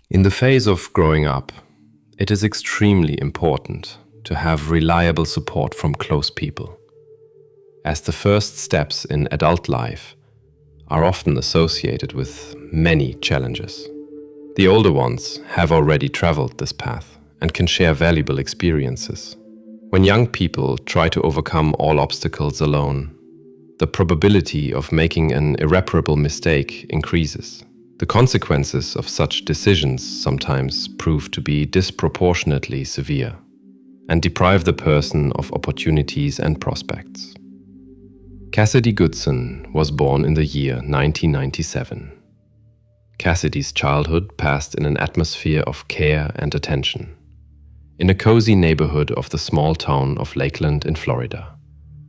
In the phase of growing up, it is extremely important to have reliable support from close people, as the first steps in adult life are often associated with many challenges. The older ones have already traveled this path and can share valuable experiences. When young people try to overcome all obstacles alone, the probability of making an irreparable mistake increases. The consequences of such decisions sometimes prove to be disproportionately severe and deprive the person of opportunities and prospects. Cassidy Goodson was born in the year 1997. Cassidys childhood passed in an atmosphere of care and attention, in a cozy neighborhood of the small town of Lakeland in Florida,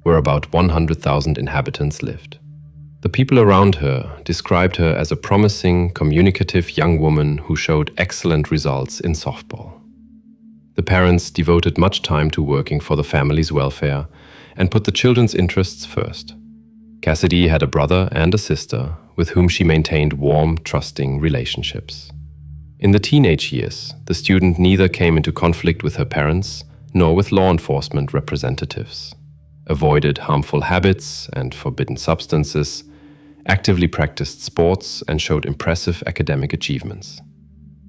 where about 100,000 inhabitants lived. The people around her described her as a promising, communicative young woman who showed excellent results in softball. The parents devoted much time to working for the family's welfare and put the children's interests first. Cassidy had a brother and a sister with whom she maintained warm, trusting relationships. In the teenage years, the student neither came into conflict with her parents nor with law enforcement representatives, avoided harmful habits and forbidden substances, actively practiced sports, and showed impressive academic achievements.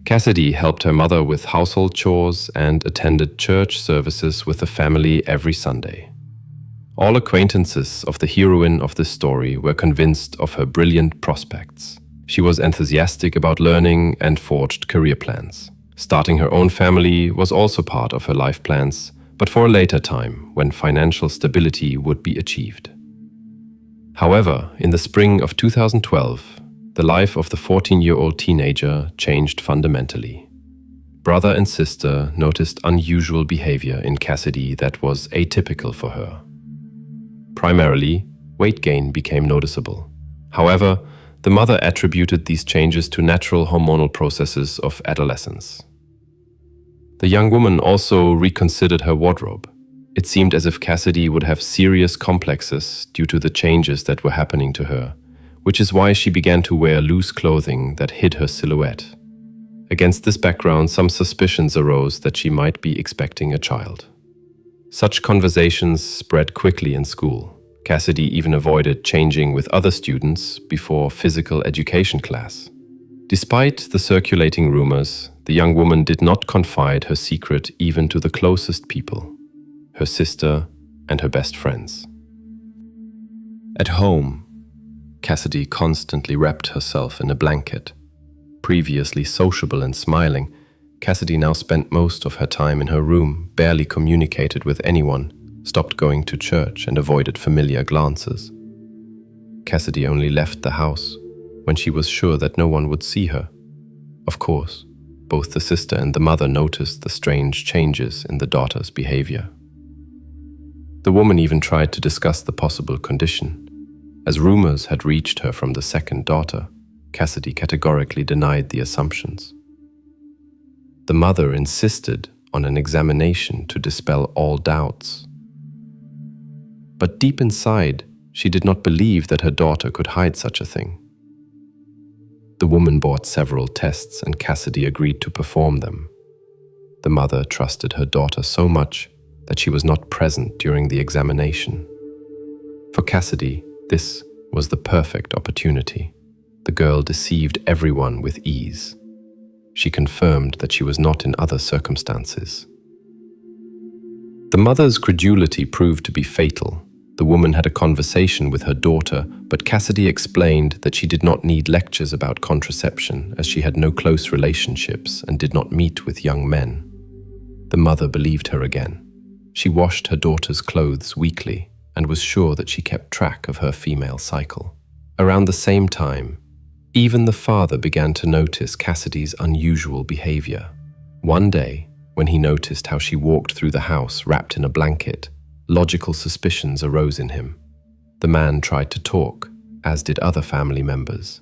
Cassidy helped her mother with household chores and attended church services with the family every Sunday. All acquaintances of the heroine of this story were convinced of her brilliant prospects. She was enthusiastic about learning and forged career plans. Starting her own family was also part of her life plans, but for a later time when financial stability would be achieved. However, in the spring of 2012, the life of the 14-year-old teenager changed fundamentally. Brother and sister noticed unusual behavior in Cassidy that was atypical for her. Primarily, weight gain became noticeable. However, the mother attributed these changes to natural hormonal processes of adolescence. The young woman also reconsidered her wardrobe. It seemed as if Cassidy would have serious complexes due to the changes that were happening to her, which is why she began to wear loose clothing that hid her silhouette. Against this background, some suspicions arose that she might be expecting a child. Such conversations spread quickly in school. Cassidy even avoided changing with other students before physical education class. Despite the circulating rumors, the young woman did not confide her secret even to the closest people, her sister and her best friends. At home, Cassidy constantly wrapped herself in a blanket. Previously sociable and smiling, Cassidy now spent most of her time in her room, barely communicated with anyone, stopped going to church and avoided familiar glances. Cassidy only left the house when she was sure that no one would see her. Of course, both the sister and the mother noticed the strange changes in the daughter's behavior. The woman even tried to discuss the possible condition. As rumors had reached her from the second daughter, Cassidy categorically denied the assumptions. The mother insisted on an examination to dispel all doubts. But deep inside, she did not believe that her daughter could hide such a thing. The woman bought several tests and Cassidy agreed to perform them. The mother trusted her daughter so much that she was not present during the examination. For Cassidy, this was the perfect opportunity. The girl deceived everyone with ease. She confirmed that she was not in other circumstances. The mother's credulity proved to be fatal. The woman had a conversation with her daughter, but Cassidy explained that she did not need lectures about contraception as she had no close relationships and did not meet with young men. The mother believed her again. She washed her daughter's clothes weekly and was sure that she kept track of her female cycle. Around the same time, even the father began to notice Cassidy's unusual behavior. One day, when he noticed how she walked through the house wrapped in a blanket, logical suspicions arose in him. The man tried to talk, as did other family members,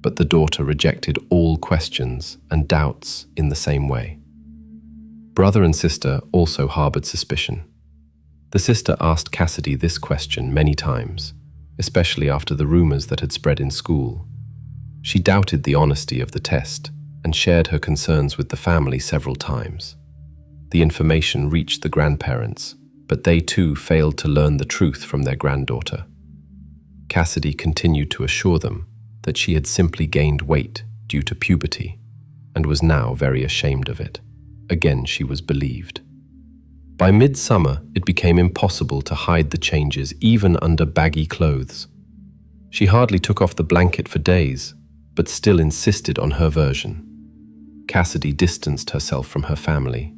but the daughter rejected all questions and doubts in the same way. Brother and sister also harbored suspicion. The sister asked Cassidy this question many times, especially after the rumors that had spread in school. She doubted the honesty of the test and shared her concerns with the family several times. The information reached the grandparents, but they too failed to learn the truth from their granddaughter. Cassidy continued to assure them that she had simply gained weight due to puberty and was now very ashamed of it. Again, she was believed. By midsummer, it became impossible to hide the changes even under baggy clothes. She hardly took off the blanket for days, but still insisted on her version. Cassidy distanced herself from her family,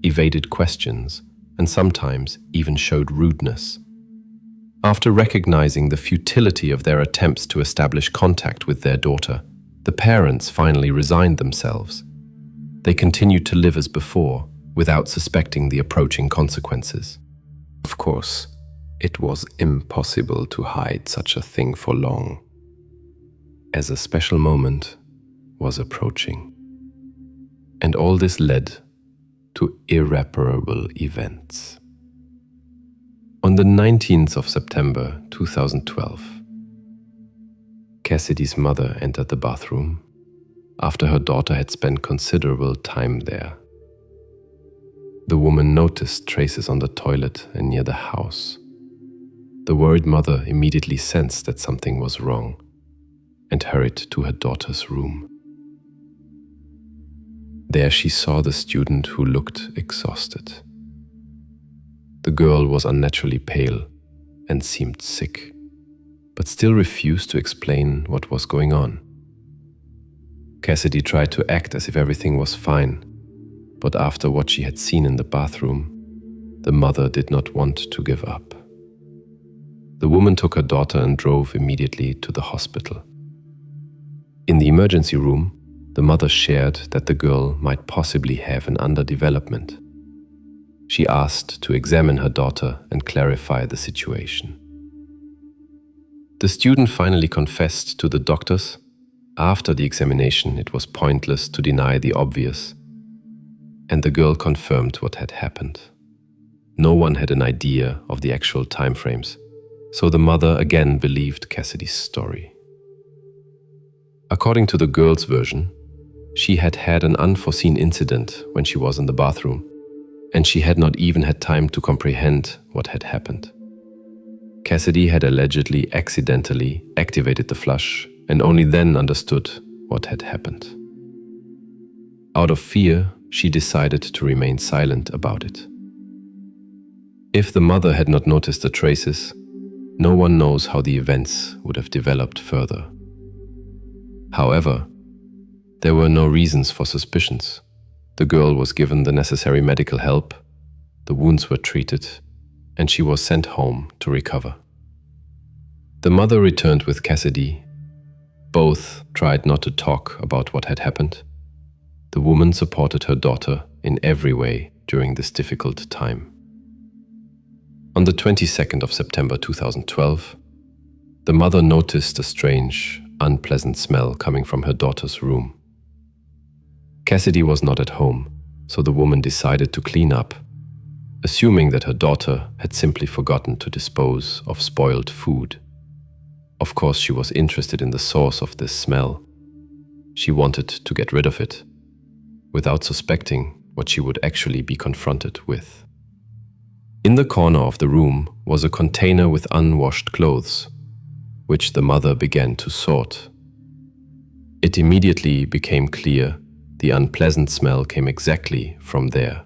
evaded questions, and sometimes even showed rudeness. After recognizing the futility of their attempts to establish contact with their daughter, the parents finally resigned themselves. They continued to live as before, without suspecting the approaching consequences. Of course, it was impossible to hide such a thing for long, as a special moment was approaching. And all this led to irreparable events. On the 19th of September 2012, Cassidys' mother entered the bathroom after her daughter had spent considerable time there. The woman noticed traces on the toilet and near the house. The worried mother immediately sensed that something was wrong and hurried to her daughter's room. There she saw the student who looked exhausted. The girl was unnaturally pale and seemed sick, but still refused to explain what was going on. Cassidy tried to act as if everything was fine, but after what she had seen in the bathroom, the mother did not want to give up. The woman took her daughter and drove immediately to the hospital. In the emergency room, the mother shared that the girl might possibly have an underdevelopment. She asked to examine her daughter and clarify the situation. The student finally confessed to the doctors. After the examination, it was pointless to deny the obvious, and the girl confirmed what had happened. No one had an idea of the actual timeframes, so the mother again believed Cassidys' story. According to the girl's version, she had had an unforeseen incident when she was in the bathroom, and she had not even had time to comprehend what had happened. Cassidy had allegedly accidentally activated the flush and only then understood what had happened. Out of fear, she decided to remain silent about it. If the mother had not noticed the traces, no one knows how the events would have developed further. However, there were no reasons for suspicions. The girl was given the necessary medical help, the wounds were treated, and she was sent home to recover. The mother returned with Cassidy. Both tried not to talk about what had happened. The woman supported her daughter in every way during this difficult time. On the 22nd of September 2012, the mother noticed a strange, unpleasant smell coming from her daughter's room. Cassidy was not at home, so the woman decided to clean up, assuming that her daughter had simply forgotten to dispose of spoiled food. Of course, she was interested in the source of this smell. She wanted to get rid of it, without suspecting what she would actually be confronted with. In the corner of the room was a container with unwashed clothes, which the mother began to sort. It immediately became clear the unpleasant smell came exactly from there.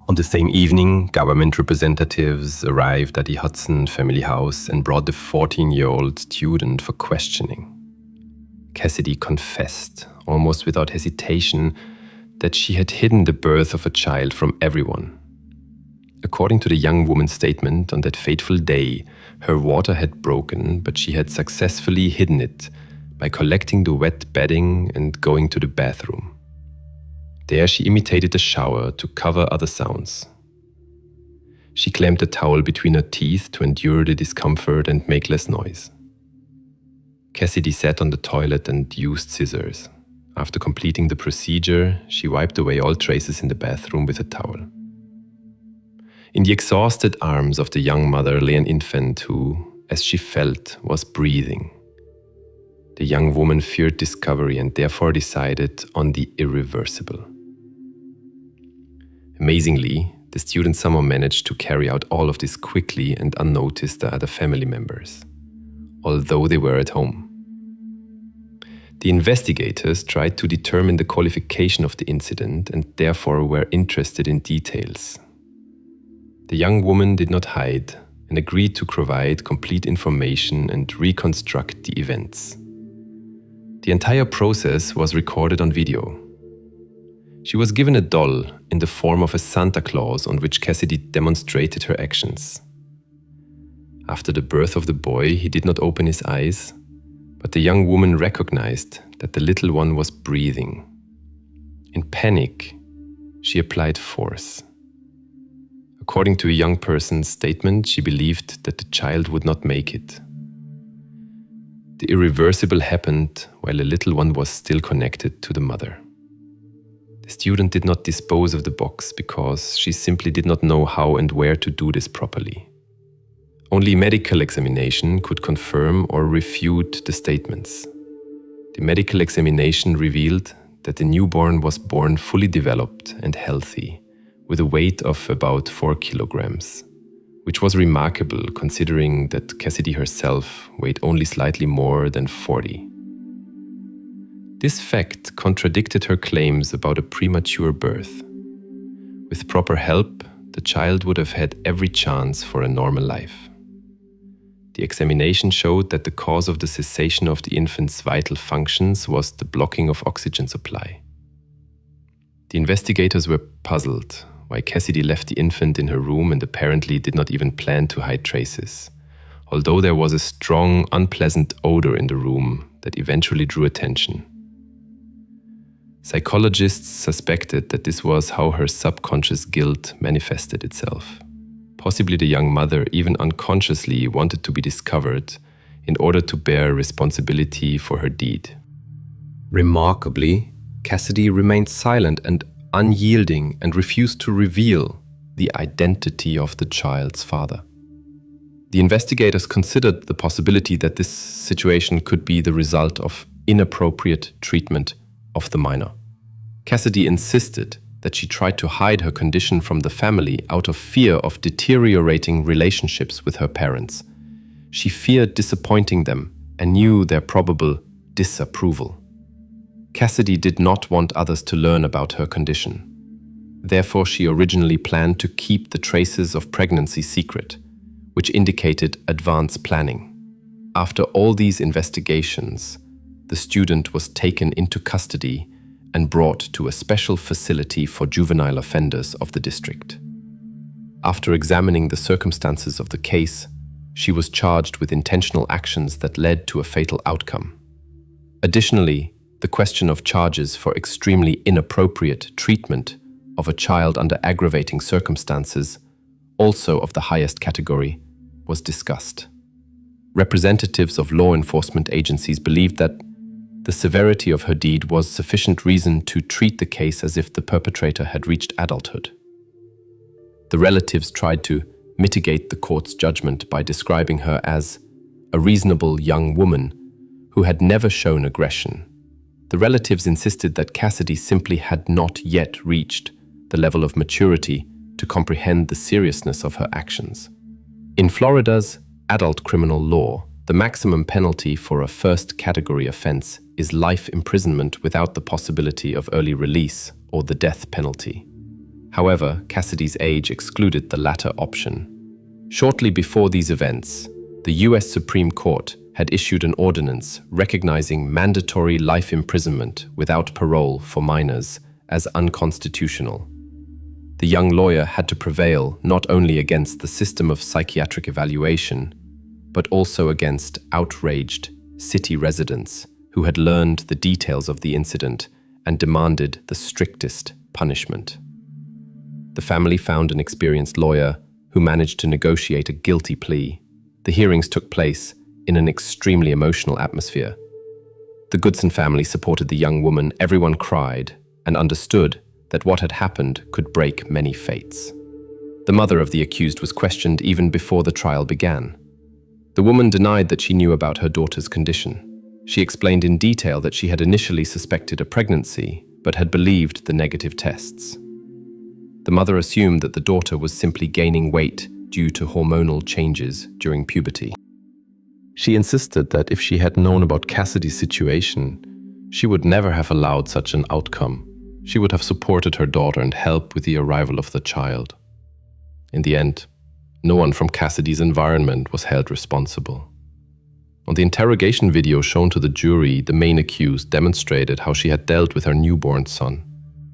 On the same evening, government representatives arrived at the Hudson family house and brought the 14-year-old student for questioning. Cassidy confessed, almost without hesitation, that she had hidden the birth of a child from everyone. According to the young woman's statement, on that fateful day, her water had broken, but she had successfully hidden it by collecting the wet bedding and going to the bathroom. There she imitated a shower to cover other sounds. She clamped a towel between her teeth to endure the discomfort and make less noise. Cassidy sat on the toilet and used scissors. After completing the procedure, she wiped away all traces in the bathroom with a towel. In the exhausted arms of the young mother lay an infant who, as she felt, was breathing. The young woman feared discovery and therefore decided on the irreversible. Amazingly, the student somehow managed to carry out all of this quickly and unnoticed by other family members, although they were at home. The investigators tried to determine the qualification of the incident and therefore were interested in details. The young woman did not hide and agreed to provide complete information and reconstruct the events. The entire process was recorded on video. She was given a doll in the form of a Santa Claus on which Cassidy demonstrated her actions. After the birth of the boy, he did not open his eyes, but the young woman recognized that the little one was breathing. In panic, she applied force. According to a young person's statement, she believed that the child would not make it. The irreversible happened while the little one was still connected to the mother. The student did not dispose of the box because she simply did not know how and where to do this properly. Only medical examination could confirm or refute the statements. The medical examination revealed that the newborn was born fully developed and healthy, with a weight of about 4 kilograms, which was remarkable considering that Cassidy herself weighed only slightly more than 40. This fact contradicted her claims about a premature birth. With proper help, the child would have had every chance for a normal life. The examination showed that the cause of the cessation of the infant's vital functions was the blocking of oxygen supply. The investigators were puzzled why Cassidy left the infant in her room and apparently did not even plan to hide traces, although there was a strong, unpleasant odor in the room that eventually drew attention. Psychologists suspected that this was how her subconscious guilt manifested itself. Possibly the young mother even unconsciously wanted to be discovered in order to bear responsibility for her deed. Remarkably, Cassidy remained silent and unyielding and refused to reveal the identity of the child's father. The investigators considered the possibility that this situation could be the result of inappropriate treatment of the minor. Cassidy insisted that she tried to hide her condition from the family out of fear of deteriorating relationships with her parents. She feared disappointing them and knew their probable disapproval. Cassidy did not want others to learn about her condition. Therefore, she originally planned to keep the traces of pregnancy secret, which indicated advanced planning. After all these investigations, the student was taken into custody and brought to a special facility for juvenile offenders of the district. After examining the circumstances of the case, she was charged with intentional actions that led to a fatal outcome. Additionally, the question of charges for extremely inappropriate treatment of a child under aggravating circumstances, also of the highest category, was discussed. Representatives of law enforcement agencies believed that the severity of her deed was sufficient reason to treat the case as if the perpetrator had reached adulthood. The relatives tried to mitigate the court's judgment by describing her as a reasonable young woman who had never shown aggression. The relatives insisted that Cassidy simply had not yet reached the level of maturity to comprehend the seriousness of her actions. In Florida's adult criminal law, the maximum penalty for a first-category offense is life imprisonment without the possibility of early release or the death penalty. However, Cassidy's age excluded the latter option. Shortly before these events, the US Supreme Court had issued an ordinance recognizing mandatory life imprisonment without parole for minors as unconstitutional. The young lawyer had to prevail not only against the system of psychiatric evaluation, but also against outraged city residents who had learned the details of the incident and demanded the strictest punishment. The family found an experienced lawyer who managed to negotiate a guilty plea. The hearings took place in an extremely emotional atmosphere. The Goodson family supported the young woman, everyone cried, and understood that what had happened could break many fates. The mother of the accused was questioned even before the trial began. The woman denied that she knew about her daughter's condition. She explained in detail that she had initially suspected a pregnancy, but had believed the negative tests. The mother assumed that the daughter was simply gaining weight due to hormonal changes during puberty. She insisted that if she had known about Cassidy's situation, she would never have allowed such an outcome. She would have supported her daughter and helped with the arrival of the child. In the end, no one from Cassidy's environment was held responsible. On the interrogation video shown to the jury, the main accused demonstrated how she had dealt with her newborn son.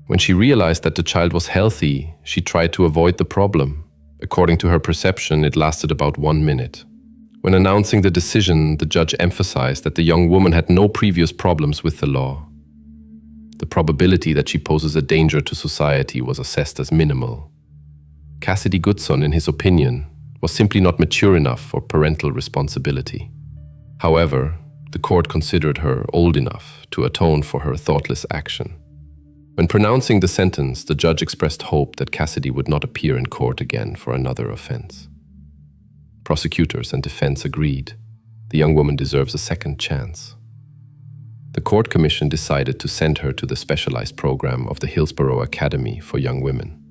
When she realized that the child was healthy, she tried to avoid the problem. According to her perception, it lasted about 1 minute. When announcing the decision, the judge emphasized that the young woman had no previous problems with the law. The probability that she poses a danger to society was assessed as minimal. Cassidy Goodson, in his opinion, was simply not mature enough for parental responsibility. However, the court considered her old enough to atone for her thoughtless action. When pronouncing the sentence, the judge expressed hope that Cassidy would not appear in court again for another offense. Prosecutors and defense agreed. The young woman deserves a second chance. The court commission decided to send her to the specialized program of the Hillsborough Academy for Young Women.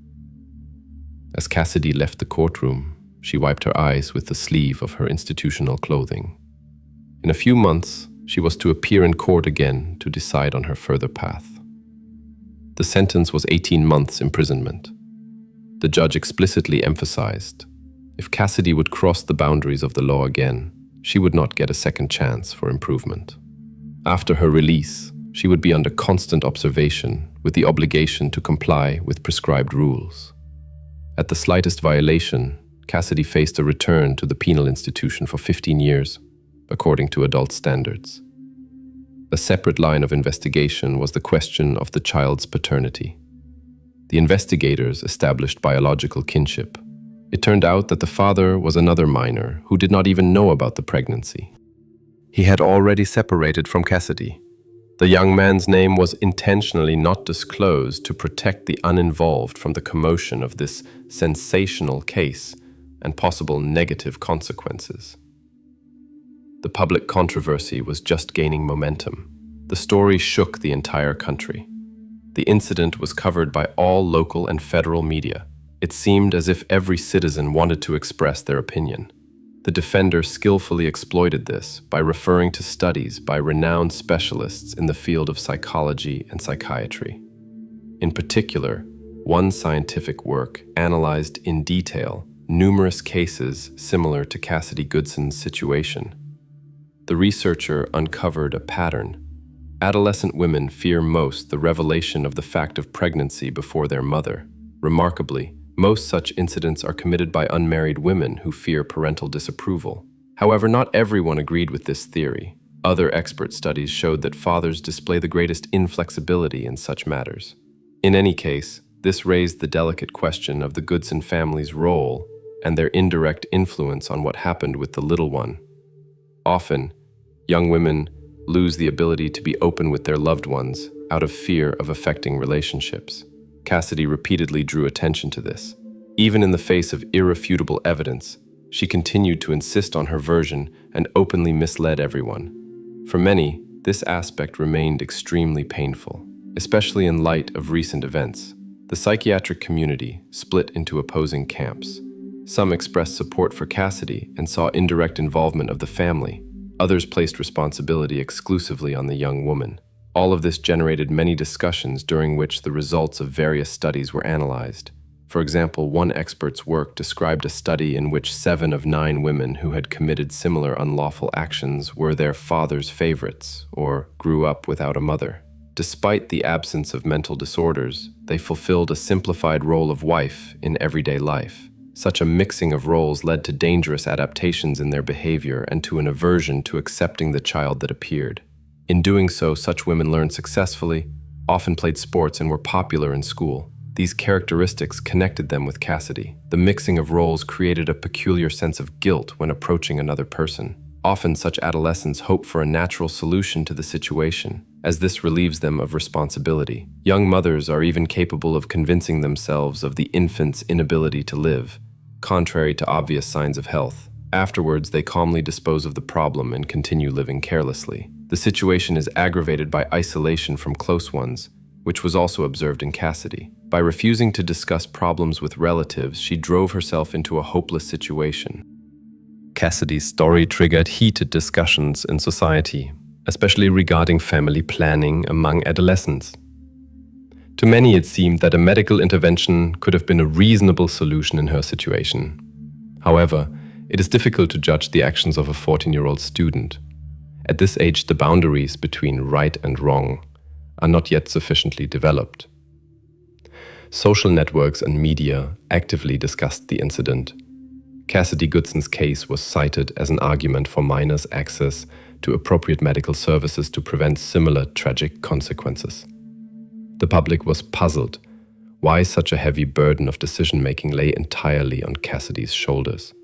As Cassidy left the courtroom, she wiped her eyes with the sleeve of her institutional clothing. In a few months, she was to appear in court again to decide on her further path. The sentence was 18 months imprisonment. The judge explicitly emphasized, if Cassidy would cross the boundaries of the law again, she would not get a second chance for improvement. After her release, she would be under constant observation with the obligation to comply with prescribed rules. At the slightest violation, Cassidy faced a return to the penal institution for 15 years, according to adult standards. A separate line of investigation was the question of the child's paternity. The investigators established biological kinship. It turned out that the father was another minor who did not even know about the pregnancy. He had already separated from Cassidy. The young man's name was intentionally not disclosed to protect the uninvolved from the commotion of this sensational case and possible negative consequences. The public controversy was just gaining momentum. The story shook the entire country. The incident was covered by all local and federal media. It seemed as if every citizen wanted to express their opinion. The defender skillfully exploited this by referring to studies by renowned specialists in the field of psychology and psychiatry. In particular, one scientific work analyzed in detail numerous cases similar to Cassidy Goodson's situation. The researcher uncovered a pattern. Adolescent women fear most the revelation of the fact of pregnancy before their mother. Remarkably, most such incidents are committed by unmarried women who fear parental disapproval. However, not everyone agreed with this theory. Other expert studies showed that fathers display the greatest inflexibility in such matters. In any case, this raised the delicate question of the Goodson family's role and their indirect influence on what happened with the little one. Often, young women lose the ability to be open with their loved ones out of fear of affecting relationships. Cassidy repeatedly drew attention to this. Even in the face of irrefutable evidence, she continued to insist on her version and openly misled everyone. For many, this aspect remained extremely painful, especially in light of recent events. The psychiatric community split into opposing camps. Some expressed support for Cassidy and saw indirect involvement of the family. Others placed responsibility exclusively on the young woman. All of this generated many discussions during which the results of various studies were analyzed. For example, one expert's work described a study in which 7 of 9 women who had committed similar unlawful actions were their father's favorites or grew up without a mother. Despite the absence of mental disorders, they fulfilled a simplified role of wife in everyday life. Such a mixing of roles led to dangerous adaptations in their behavior and to an aversion to accepting the child that appeared. In doing so, such women learned successfully, often played sports, and were popular in school. These characteristics connected them with Cassidy. The mixing of roles created a peculiar sense of guilt when approaching another person. Often, such adolescents hope for a natural solution to the situation, as this relieves them of responsibility. Young mothers are even capable of convincing themselves of the infant's inability to live, contrary to obvious signs of health. Afterwards, they calmly dispose of the problem and continue living carelessly. The situation is aggravated by isolation from close ones, which was also observed in Cassidy. By refusing to discuss problems with relatives, she drove herself into a hopeless situation. Cassidy's story triggered heated discussions in society, especially regarding family planning among adolescents. To many, it seemed that a medical intervention could have been a reasonable solution in her situation. However, it is difficult to judge the actions of a 14-year-old student. At this age, the boundaries between right and wrong are not yet sufficiently developed. Social networks and media actively discussed the incident. Cassidy Goodson's case was cited as an argument for minors' access to appropriate medical services to prevent similar tragic consequences. The public was puzzled why such a heavy burden of decision-making lay entirely on Cassidy's shoulders.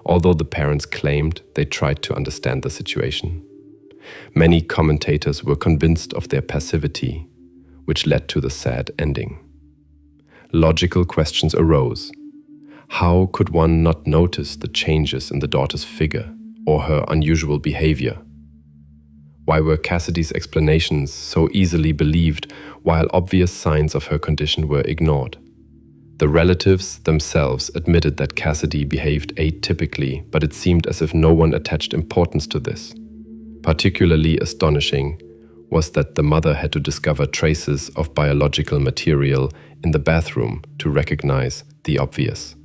Although the parents claimed they tried to understand the situation, many commentators were convinced of their passivity, which led to the sad ending. Logical questions arose. How could one not notice the changes in the daughter's figure or her unusual behavior? Why were Cassidy's explanations so easily believed while obvious signs of her condition were ignored? The relatives themselves admitted that Cassidy behaved atypically, but it seemed as if no one attached importance to this. Particularly astonishing was that the mother had to discover traces of biological material in the bathroom to recognize the obvious.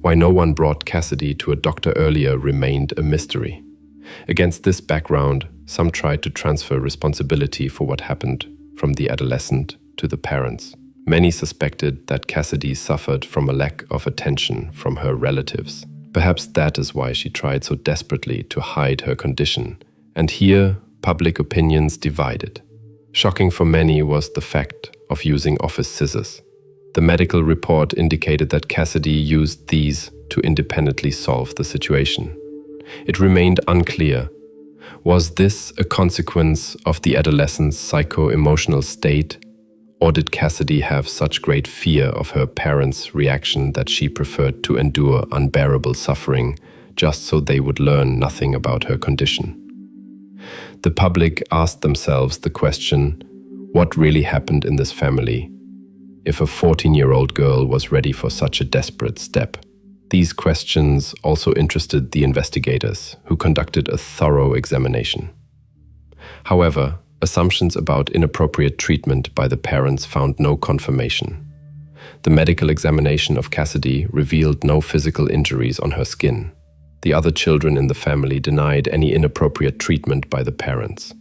Why no one brought Cassidy to a doctor earlier remained a mystery. Against this background, some tried to transfer responsibility for what happened from the adolescent to the parents. Many suspected that Cassidy suffered from a lack of attention from her relatives. Perhaps that is why she tried so desperately to hide her condition. And here, public opinions divided. Shocking for many was the fact of using office scissors. The medical report indicated that Cassidy used these to independently solve the situation. It remained unclear. Was this a consequence of the adolescent's psycho-emotional state? Or did Cassidy have such great fear of her parents' reaction that she preferred to endure unbearable suffering just so they would learn nothing about her condition? The public asked themselves the question, what really happened in this family if a 14-year-old girl was ready for such a desperate step? These questions also interested the investigators, who conducted a thorough examination. However, assumptions about inappropriate treatment by the parents found no confirmation. The medical examination of Cassidy revealed no physical injuries on her skin. The other children in the family denied any inappropriate treatment by the parents.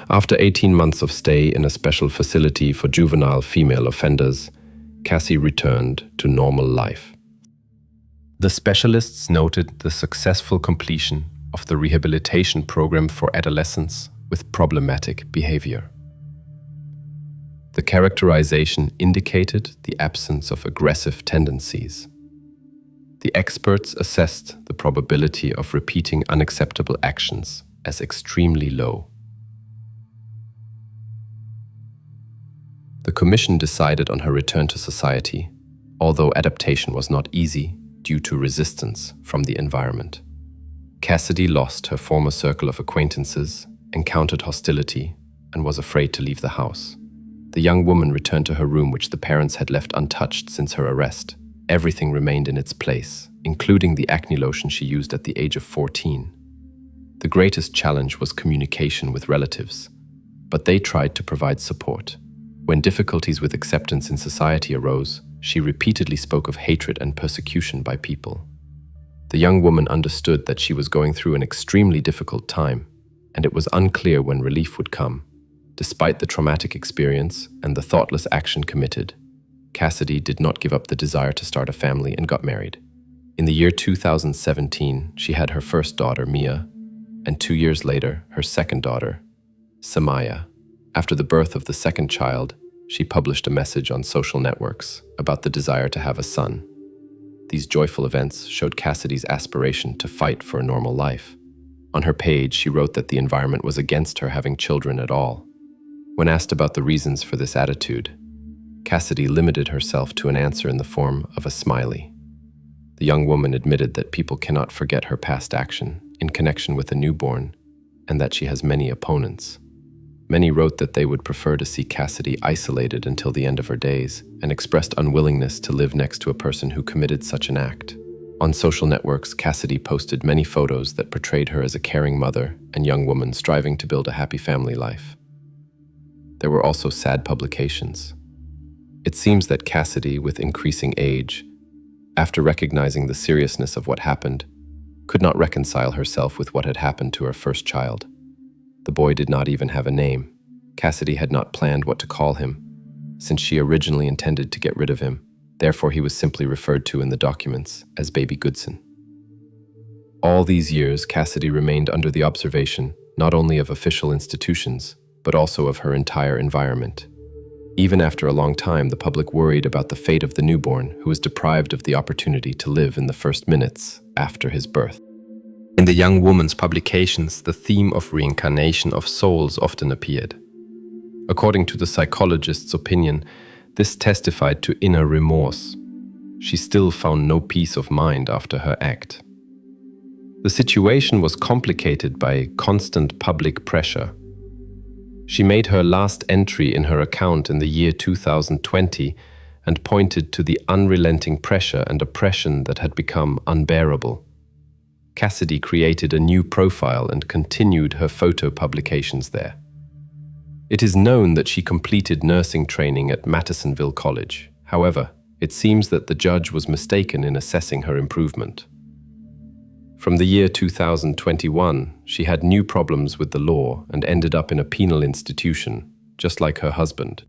After 18 months of stay in a special facility for juvenile female offenders, Cassie returned to normal life. The specialists noted the successful completion of the rehabilitation program for adolescents with problematic behavior. The characterization indicated the absence of aggressive tendencies. The experts assessed the probability of repeating unacceptable actions as extremely low. The commission decided on her return to society, although adaptation was not easy due to resistance from the environment. Cassidy lost her former circle of acquaintances, encountered hostility, and was afraid to leave the house. The young woman returned to her room, which the parents had left untouched since her arrest. Everything remained in its place, including the acne lotion she used at the age of 14. The greatest challenge was communication with relatives, but they tried to provide support. When difficulties with acceptance in society arose, she repeatedly spoke of hatred and persecution by people. The young woman understood that she was going through an extremely difficult time, and it was unclear when relief would come. Despite the traumatic experience and the thoughtless action committed, Cassidy did not give up the desire to start a family and got married. In the year 2017, she had her first daughter, Mia, and 2 years later, her second daughter, Samaya. After the birth of the second child, she published a message on social networks about the desire to have a son. These joyful events showed Cassidy's aspiration to fight for a normal life. On her page, she wrote that the environment was against her having children at all. When asked about the reasons for this attitude, Cassidy limited herself to an answer in the form of a smiley. The young woman admitted that people cannot forget her past action in connection with a newborn, and that she has many opponents. Many wrote that they would prefer to see Cassidy isolated until the end of her days and expressed unwillingness to live next to a person who committed such an act. On social networks, Cassidy posted many photos that portrayed her as a caring mother and young woman striving to build a happy family life. There were also sad publications. It seems that Cassidy, with increasing age, after recognizing the seriousness of what happened, could not reconcile herself with what had happened to her first child. The boy did not even have a name. Cassidy had not planned what to call him, since she originally intended to get rid of him. Therefore, he was simply referred to in the documents as Baby Goodson. All these years, Cassidy remained under the observation not only of official institutions, but also of her entire environment. Even after a long time, the public worried about the fate of the newborn, who was deprived of the opportunity to live in the first minutes after his birth. In the young woman's publications, the theme of reincarnation of souls often appeared. According to the psychologist's opinion, this testified to inner remorse. She still found no peace of mind after her act. The situation was complicated by constant public pressure. She made her last entry in her account in the year 2020 and pointed to the unrelenting pressure and oppression that had become unbearable. Cassidy created a new profile and continued her photo publications there. It is known that she completed nursing training at Madisonville College. However, it seems that the judge was mistaken in assessing her improvement. From the year 2021, she had new problems with the law and ended up in a penal institution, just like her husband.